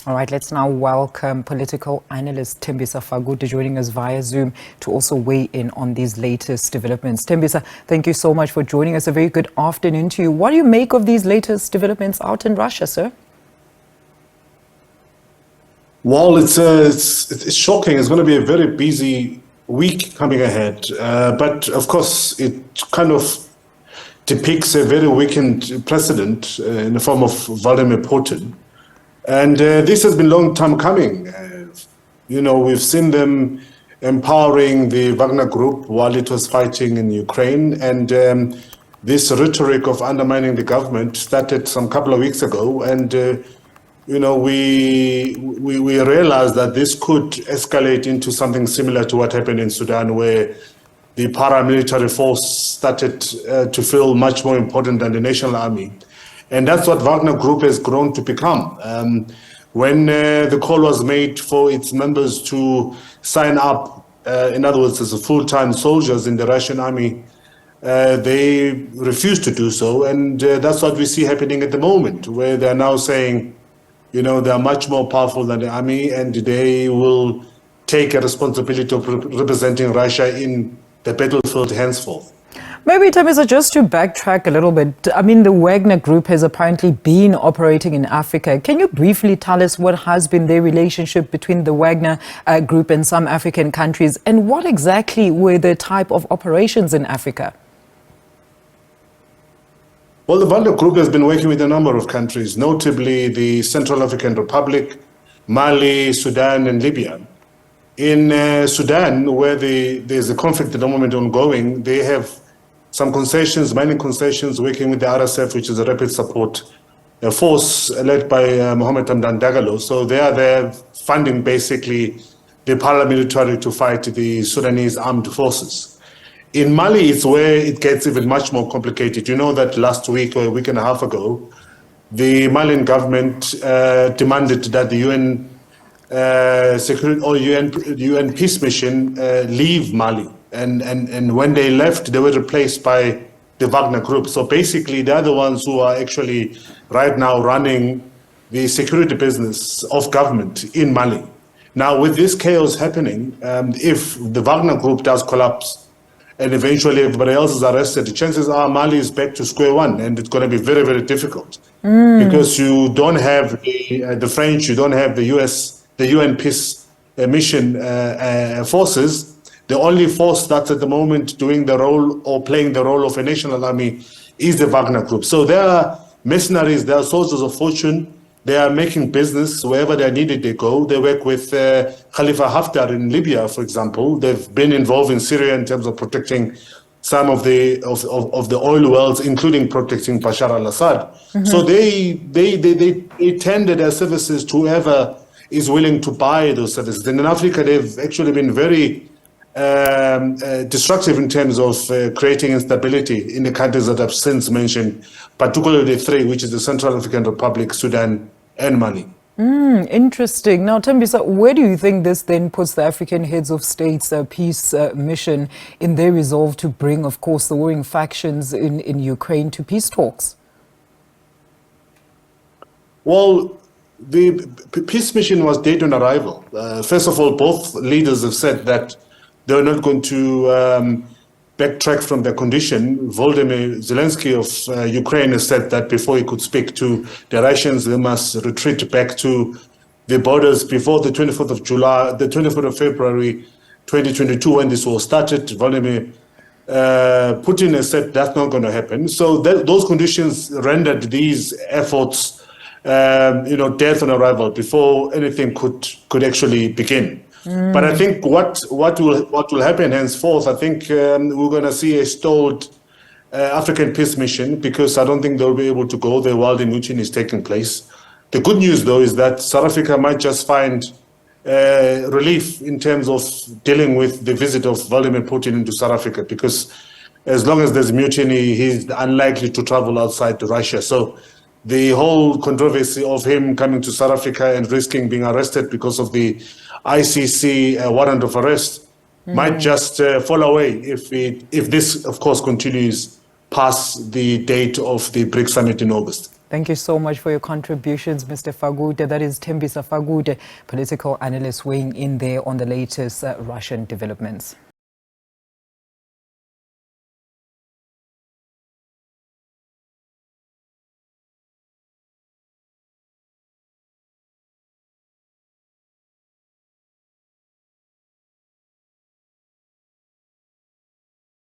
All right, let's now welcome political analyst Thembisa Fagude joining us via Zoom to also weigh in on these latest developments. Thembisa, thank you so much for joining us. A very good afternoon to you. What do you make of these latest developments out in Russia, sir? Well, it's shocking. It's going to be a very busy week coming ahead. But of course, it kind of depicts a very weakened president in the form of Vladimir Putin. And this has been a long time coming. We've seen them empowering the Wagner group while it was fighting in Ukraine. And this rhetoric of undermining the government started some couple of weeks ago. And we realized that this could escalate into something similar to what happened in Sudan, where the paramilitary force started to feel much more important than the national army. And that's what Wagner Group has grown to become. When the call was made for its members to sign up, in other words, as full-time soldiers in the Russian army, they refused to do so. And that's what we see happening at the moment, where they're now saying, they are much more powerful than the army, and they will take a responsibility of representing Russia in the battlefield henceforth. Maybe, Thembisa, just to backtrack a little bit, I mean, the Wagner Group has apparently been operating in Africa. Can you briefly tell us what has been the relationship between the Wagner Group and some African countries, and what exactly were the type of operations in Africa? Well, the Wagner Group has been working with a number of countries, notably the Central African Republic, Mali, Sudan, and Libya. In Sudan, where there's a conflict at the moment ongoing, they have some concessions, mining concessions, working with the RSF, which is a rapid support force led by Mohamed Hamdan Dagalo. So they are there funding basically the paramilitary to fight the Sudanese armed forces. In Mali, it's where it gets even much more complicated. You know that last week or a week and a half ago, the Malian government demanded that the UN security or UN peace mission leave Mali. And when they left, they were replaced by the Wagner Group. So basically, they're the ones who are actually right now running the security business of government in Mali. Now, with this chaos happening, if the Wagner Group does collapse, and eventually everybody else is arrested, the chances are Mali is back to square one, and it's going to be very, very difficult because you don't have the French, you don't have the US, the UN peace mission forces. The only force that's at the moment doing the role or playing the role of a national army is the Wagner Group. So they are mercenaries, they are soldiers of fortune. They are making business wherever they're needed, they go. They work with Khalifa Haftar in Libya, for example. They've been involved in Syria in terms of protecting some of the oil wells, including protecting Bashar al-Assad. So they tender their services to whoever is willing to buy those services. And in Africa, they've actually been very destructive in terms of creating instability in the countries that I've since mentioned, particularly the three, which is the Central African Republic, Sudan, and Mali. Interesting. Now, Thembisa, where do you think this then puts the African heads of states peace mission in their resolve to bring, of course, the warring factions in Ukraine to peace talks? Well, the peace mission was dead on arrival. First of all, both leaders have said that they're not going to backtrack from their condition. Volodymyr Zelensky of Ukraine has said that before he could speak to the Russians, they must retreat back to the borders before the 24th of July, the 24th of February 2022, when this war started. Vladimir Putin has said that's not going to happen. So those conditions rendered these efforts, death on arrival before anything could actually begin. But I think what will happen henceforth, I think we're going to see a stalled African peace mission, because I don't think they'll be able to go there while the mutiny is taking place. The good news, though, is that South Africa might just find relief in terms of dealing with the visit of Vladimir Putin into South Africa, because as long as there's mutiny, he's unlikely to travel outside to Russia. So the whole controversy of him coming to South Africa and risking being arrested because of the ICC warrant of arrest might just fall away if this, of course, continues past the date of the BRICS summit in August. Thank you so much for your contributions, Mr. Fagude. That is Tembisa Fagude, political analyst, weighing in there on the latest Russian developments.